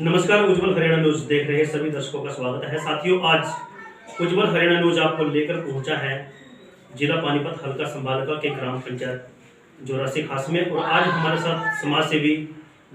नमस्कार, उज्जवल हरियाणा न्यूज देख रहे सभी दर्शकों का स्वागत है। साथियों, आज उज्जवल हरियाणा न्यूज आपको लेकर पहुंचा है जिला पानीपत हल्का संभालका के ग्राम पंचायत जोरासी खास में। और आज हमारे साथ समाज सेवी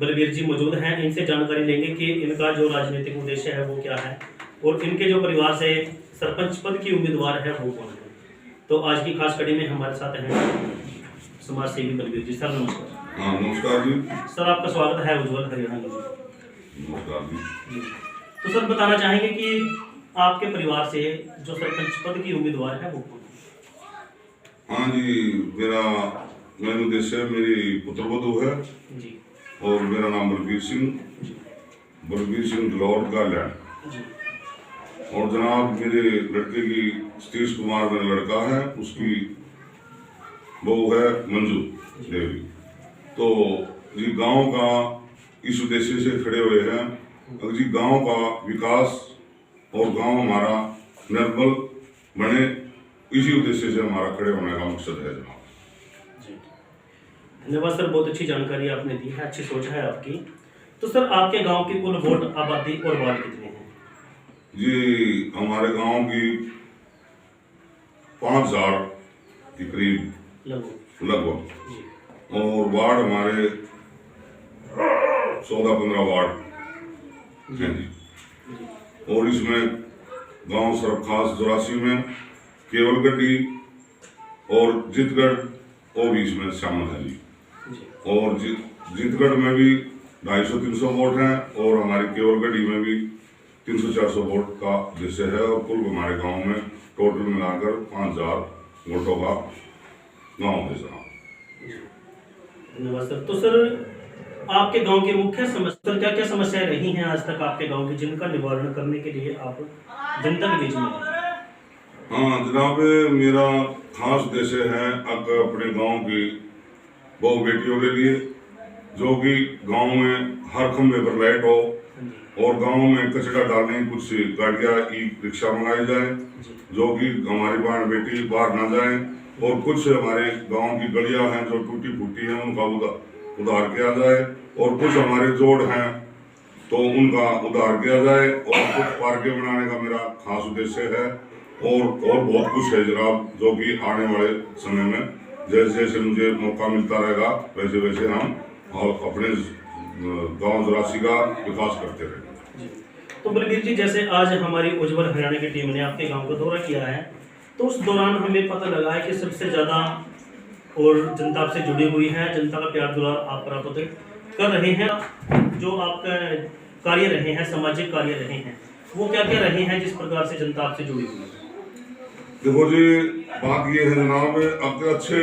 बलबीर जी मौजूद हैं। इनसे जानकारी लेंगे कि इनका जो राजनीतिक उद्देश्य है वो क्या है और इनके जो परिवार से सरपंच पद की उम्मीदवार है वो कौन है। तो आज की खास कड़ी में हमारे साथ हैं समाज सेवी बलबीर जी। सर नमस्कार। नमस्कार जी। सर आपका स्वागत है उज्जवल हरियाणा न्यूज। नमस्कार जी। तो सर बताना चाहेंगे कि आपके परिवार से जो सरपंच पद की उम्मीदवार है वो कौन है। हाँ जी, मेरा मेन उद्देश्य मेरी पुत्रवधू है जी। और मेरा नाम बलबीर सिंह लॉर्ड का लैंड। और जनाब मेरे लड़के की सतीश कुमार मेरा लड़का है, उसकी बहू है मंजू देवी। तो जी गांव का इस उद्देश्य से खड़े हुए हैं अगर जी गांव का विकास और गांव हमारा निर्मल बने, इसी उद्देश्य से हमारा खड़े होने का मकसद है जनाब। धन्यवाद सर, बहुत अच्छी जानकारी आपने दी है, अच्छी सोच है आपकी। तो सर आपके गांव की कुल वोट आबादी और वार्ड कितने हैं। जी हमारे गांव की 5000 के करीब लगभग, और वार्ड हमारे 14-15 वार्ड हैं जी। और इसमें गांव सरखास जोरासी में केवल गड्डी और जितगढ़ वो भी इसमें शामिल है जी। और जितगढ़ में भी 250-300 वोट हैं और हमारी केवल गड्डी में भी 300-400 वोट का उद्देश्य है। और कुल हमारे गांव में टोटल मिलाकर 5000 वोटों का गांव है जनाब। धन्यवाद सर। तो सर आपके गांव की मुख्य समस्या क्या क्या समस्याएं रही हैं आज तक आपके गांव की, जिनका निवारण करने के लिए आप जनता के बीच में हैं। हाँ जनाब, मेरा खास उद्देश्य है अगर अपने गांव की बहु बेटियों के लिए, जो कि गांव में हर खंभे पर लाइट हो और गांव में कचरा डालने की कुछ गाड़ियाँ ई रिक्शा मंगाई जाए, जो कि हमारी बहन बेटी बाहर ना जाए। और कुछ हमारे गांव की गलियां हैं जो टूटी फूटी हैं, उनका उद्धार किया जाए। और कुछ हमारे जोड़ हैं तो उनका उद्धार किया जाए। और कुछ पार्कें बनाने का मेरा खास उद्देश्य है। और बहुत कुछ है जनाब, जो कि आने वाले समय में जैसे जैसे मुझे मौका मिलता रहेगा वैसे वैसे हम अपने गांव जोरासी का विकास करते रहेंगे। तो बलबीर जी, जैसे आज हमारी उज्जवल हरियाणा की टीम ने आपके गांव का दौरा किया है, तो उस दौरान हमें पता लगा है कि सबसे ज़्यादा और जनता आपसे जुड़ी हुई है, जनता का प्यार दुलार आप प्राप्त कर रहे हैं। जो आपका कार्य रहे हैं, सामाजिक कार्य रहे हैं, वो क्या क्या रहे हैं जिस प्रकार से जनता आपसे जुड़ी हुई है। देखो जी, बात ये है जनाब, अब अच्छे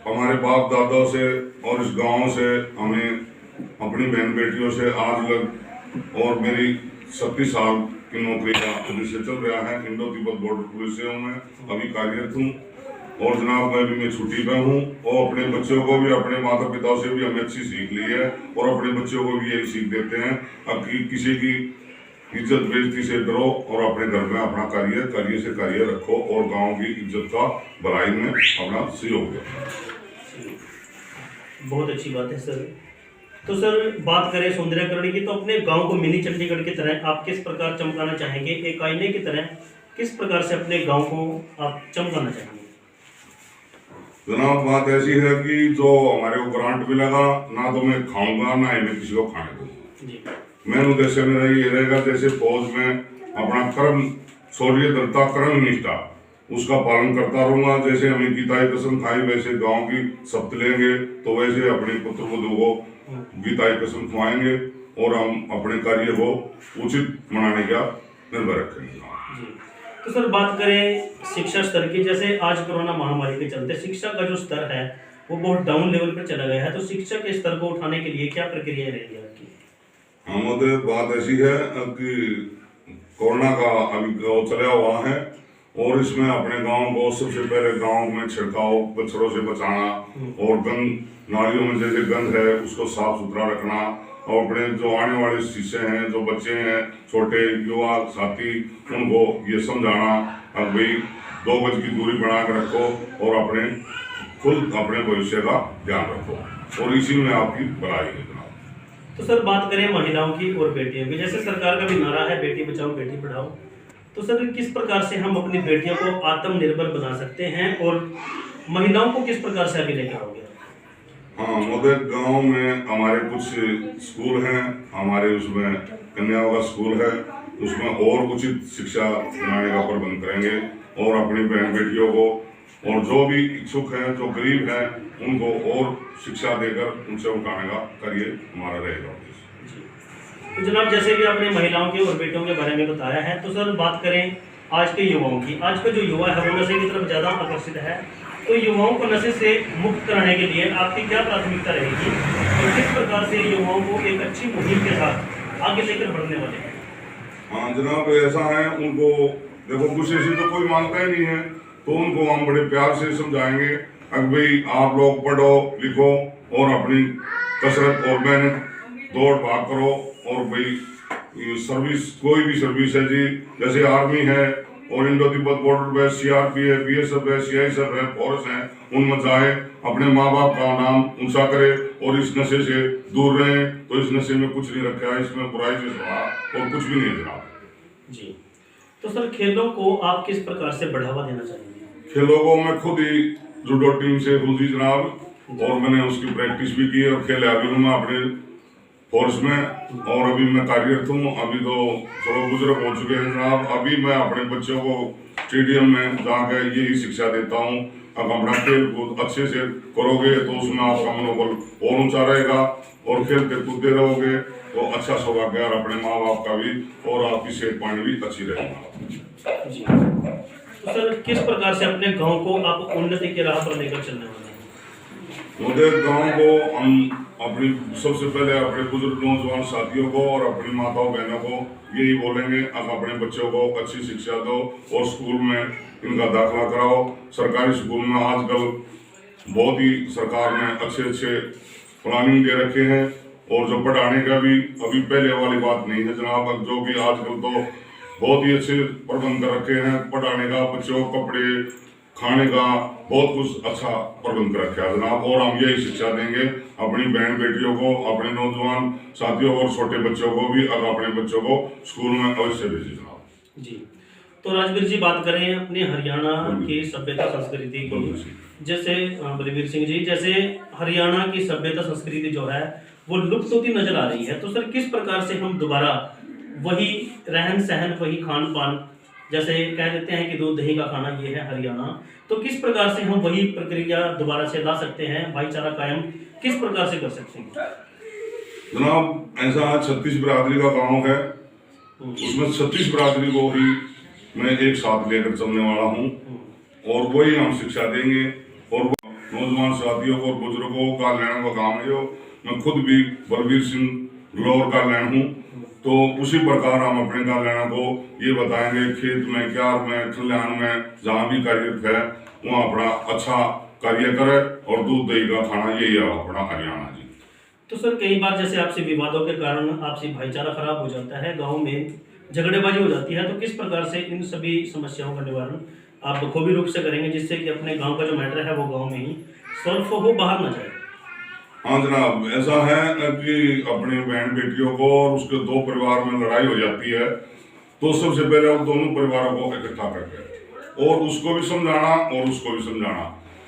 हमारे बाप दादाओं से और इस गांव से हमें अपनी बहन बेटियों से आज लग और मेरी 37 साल की नौकरी का उद्देश्य चल रहा है। इंडो तिब्बत बॉर्डर पुलिस से मैं अभी कार्यरत हूँ। और जनाब मैं छुट्टी पे हूँ और अपने बच्चों को भी, अपने माता पिता से भी हमें अच्छी सीख ली है और अपने बच्चों को भी यही सीख देते हैं अब कि किसी की इज्जत बेइज्जती से डरो और अपने घर में अपना कार्य से कार्य रखो और गांव की इज्जत का भलाई में अपना सहयोग दो। बहुत अच्छी बात है सर। तो सर बात करें सौंदर्यकरण की, तो अपने गांव को मिनी चंडीगढ़ की तरह आप किस प्रकार चमकाना चाहेंगे, एक आईने की तरह किस प्रकार से अपने गांव को आप चमकाना चाहेंगे। जनाब बात ऐसी है कि जो हमारे को ग्रांट मिलेगा ना तो मैं खाऊंगा ना ही मैं किसी को खाने दूंगा। मेन उद्देश्य मेरा ये रहेगा, जैसे फौज में अपना कर्म शौर्य दृढ़ता कर्म निष्ठा उसका पालन करता रहूंगा। जैसे हमें गीताई कसम खाई वैसे गांव की शपथ लेंगे, तो वैसे अपने पुत्र वधू को गीताई कसम खुआएंगे और हम अपने कार्य को उचित मनाने का निर्भर रखेंगे। तो सर बात करें शिक्षा स्तर की, जैसे आज कोरोना महामारी के चलते शिक्षा का जो स्तर है वो बहुत डाउन लेवल पर चला गया है, तो शिक्षा के स्तर को उठाने के लिए क्या प्रक्रिया रहेगी आपकी। हमारे बात ऐसी है कि कोरोना का अभी चला हुआ है और इसमें अपने गांव को सबसे पहले गांव में छिड़काव मच्छरों से बचाना और गंद नालियों में जैसे गंद है उसको साफ सुथरा रखना। और अपने जो आने वाले शिष्य हैं, जो बच्चे हैं, छोटे युवा साथी, उनको ये समझाना अब भाई 2 गज की दूरी बना कर रखो और अपने खुद अपने भविष्य का ध्यान रखो और इसी में आपकी भलाई है जनाब। तो सर बात करें महिलाओं की और बेटियों की, जैसे सरकार का भी नारा है बेटी बचाओ बेटी पढ़ाओ, तो सर किस प्रकार से हम अपनी बेटियों को आत्मनिर्भर बना सकते हैं और महिलाओं को किस प्रकार से आगे लेकर आओगे? हाँ, मतलब गांव में हमारे कुछ स्कूल हैं, हमारे उसमें कन्याओं का स्कूल है, उसमें और उचित शिक्षा दिलाने का प्रबंध करेंगे और अपनी बहन बेटियों को और जो भी इच्छुक हैं, जो गरीब हैं, उनको और शिक्षा देकर उनसे उठाने का कार्य हमारा रहेगा। तो जनाब जैसे कि आपने महिलाओं के और बेटियों के बारे में बताया है, तो सर बात करें आज के युवाओं की, आज का जो युवा है वो नशे की तरफ ज़्यादा आकर्षित है, तो युवाओं को नशे से मुक्त कराने के लिए आपकी क्या प्राथमिकता रहेगी और किस प्रकार से युवाओं को एक अच्छी मुहिम के साथ आगे लेकर बढ़ने वाले हैं? हाँ जनाब, ऐसा है, उनको देखो नशे से तो कोई मानता ही नहीं है, तो उनको हम बड़े प्यार से समझाएंगे अब भाई आप लोग पढ़ो लिखो और अपनी कसरत और मेहनत दौड़ भाग करो और भाई सर्विस कोई भी सर्विस है जी, जैसे आर्मी है और इंडो तिब्बत बॉर्डर पे सीआरपी है, बीएसएफ है, सीआईएसएफ है, फौज है, उनमें जाए, अपने माँ बाप का नाम ऊंचा करे और इस नशे से दूर रहे। तो इस नशे में कुछ नहीं रखा है, इसमें बुराई से सवा और कुछ भी नहीं है जनाब जी। तो सर खेलों को आप किस प्रकार से बढ़ावा देना चाहेंगे? खेलों को मैं खुद ही जूडो टीम से हूँ जी जनाब, और मैंने उसकी प्रैक्टिस भी की और खेल अभी हूँ मैं अपने फोर्स में, और अभी मैं कार्यरत हूँ। अभी तो चलो बुजुर्ग हो चुके हैं जनाब, अभी मैं अपने बच्चों को स्टेडियम में जाकर यही शिक्षा देता हूँ, अब अपना खेल कूद अच्छे से करोगे तो उसमें आपका मनोबल और ऊंचा रहेगा और खेलते कूदते रहोगे तो अच्छा सौभाग्य और अपने माँ बाप का भी और आपकी सेहत पानी भी अच्छी रहेगी जी। तो सर किस प्रकार से अपने गांव को आप उन्नति के राह पर लेकर चलने वाले हैं? मुझे गांव को हम अपनी सबसे पहले अपने बुजुर्ग नौजवान साथियों को और अपनी माताओं बहनों को यही बोलेंगे, अब अपने बच्चों को अच्छी शिक्षा दो और स्कूल में इनका दाखिला कराओ। सरकारी स्कूल में आजकल बहुत ही सरकार ने अच्छे प्लानिंग दे रखे हैं और जो पढ़ाने का भी अभी पहले वाली बात नहीं है जनाब, जो भी आजकल तो बहुत ही अच्छे प्रबंध कर रखे हैं पढ़ाने का, बच्चों को कपड़े खाने का बहुत कुछ अच्छा प्रबंध कर रखा है जनाब। और हम यही शिक्षा देंगे अपनी बहन बेटियों को, अपने नौजवान साथियों और छोटे बच्चों को भी, और अपने बच्चों को स्कूल में अवश्य भेजिए जनाब जी। तो राजवीर जी बात करें अपने हरियाणा की सभ्यता संस्कृति की, जैसे बलवीर सिंह जी, जैसे हरियाणा की सभ्यता संस्कृति जो है वो लुप्त होती नजर आ रही है, तो सर किस प्रकार से हम दोबारा वही रहन सहन वही खान पान, जैसे कह देते हैं कि दूध दही का खाना ये है हरियाणा, तो किस प्रकार से हम वही प्रक्रिया दोबारा से ला सकते हैं, भाईचारा कायम किस प्रकार से कर सकते हैं? जनाब ऐसा 36 बिरादरी का गांव है, उसमें 36 बिरादरी को ही मैं एक साथ लेकर चलने वाला हूँ और वही हम शिक्षा देंगे। और नौजवान साथियों को और बुजुर्गों का लैंड का काम है, मैं खुद भी बलवीर सिंह ग्लोर का लैंड हूँ, तो उसी प्रकार हम अपने गांव को ये बताएंगे खेत में क्या में खलिहान में जहाँ भी कार्यरत है वहाँ अपना अच्छा कार्य करे और दूध दही का खाना यही है अपना हरियाणा जी। तो सर कई बार जैसे आपसी विवादों के कारण आपसी भाईचारा खराब हो जाता है, गांव में झगड़ेबाजी हो जाती है, तो किस प्रकार से इन सभी समस्याओं का निवारण आप बखूबी रूप से करेंगे जिससे कि अपने गांव का जो मैटर है वो गांव में ही सॉल्व हो, बाहर ना जाए? हाँ जनाब, ऐसा है कि अपनी बहन बेटियों को और उसके दो परिवार में लड़ाई हो जाती है तो सबसे पहले उन दोनों परिवारों को इकट्ठा करके और उसको भी समझाना और उसको भी समझाना,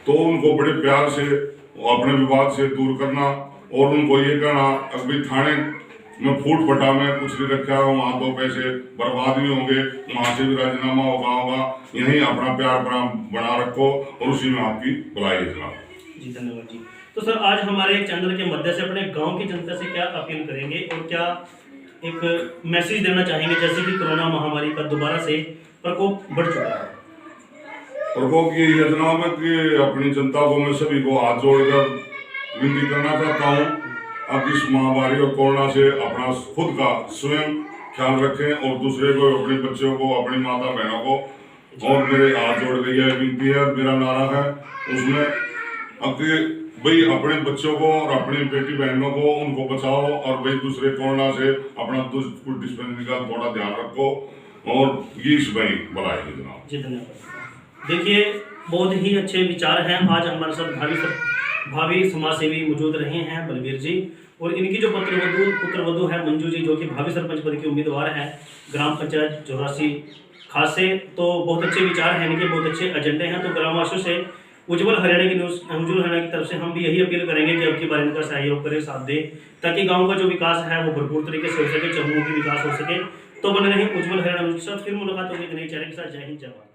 तो उनको बड़े प्यार से अपने विवाद से दूर करना और उनको ये कहना अभी थाने में फूट फटा में कुछ नहीं रखा है, वहाँ 2 पैसे बर्बाद भी होंगे, वहाँ से भी राजीनामा होगा, यही अपना प्यार बना रखो और उसी में आपकी भलाई है जनाब जी। धन्यवाद जी। तो सर आज हमारे चैनल के माध्यम से अपने गांव की जनता से क्या अपील करेंगे और क्या एक मैसेज देना चाहेंगे, जैसे कि कोरोना महामारी का दोबारा से प्रकोप बढ़ चुका है? प्रकोप की योजना में कि अपनी जनता को मैं सभी को हाथ जोड़कर विनती करना चाहता हूँ, अब इस महामारी और कोरोना से अपना खुद का स्वयं ख्याल रखें और दूसरे को, अपने बच्चों को, अपनी माता बहनों को और मेरे हाथ जोड़ के यह विनती है, मेरा नारा है उसमें अब भाई अपने बच्चों को और अपनी बेटी बहनों को उनको बचाओ और भाई दूसरे कोरोना से अपना डिस्पेंसरी का थोड़ा ध्यान रखो और ये भाई बुलाएंगे जनाब जी। धन्यवाद। देखिए बहुत ही अच्छे विचार हैं आज हमारे साथ भावी भावी समाज सेवी मौजूद रहे हैं बलबीर जी, और इनकी जो पुत्रवधु है मंजू जी, जो कि भावी सरपंच पद की उम्मीदवार है ग्राम पंचायत जोरासी खास से। तो बहुत अच्छे विचार हैं इनके, बहुत अच्छे एजेंडे हैं। तो ग्रामवासियों से उज्जवल हरियाणा की तरफ से हम भी यही अपील करेंगे कि अब की बार इनका सहयोग करें, साथ दें, ताकि गांव का जो विकास है वो भरपूर तरीके से हो सके, चहुमुखी विकास हो सके। तो बने रहें उज्जवल हरियाणा न्यूज़ के साथ। फिर मुलाकात होगी एक नई चैनल के साथ। जय हिंद, जय भारत।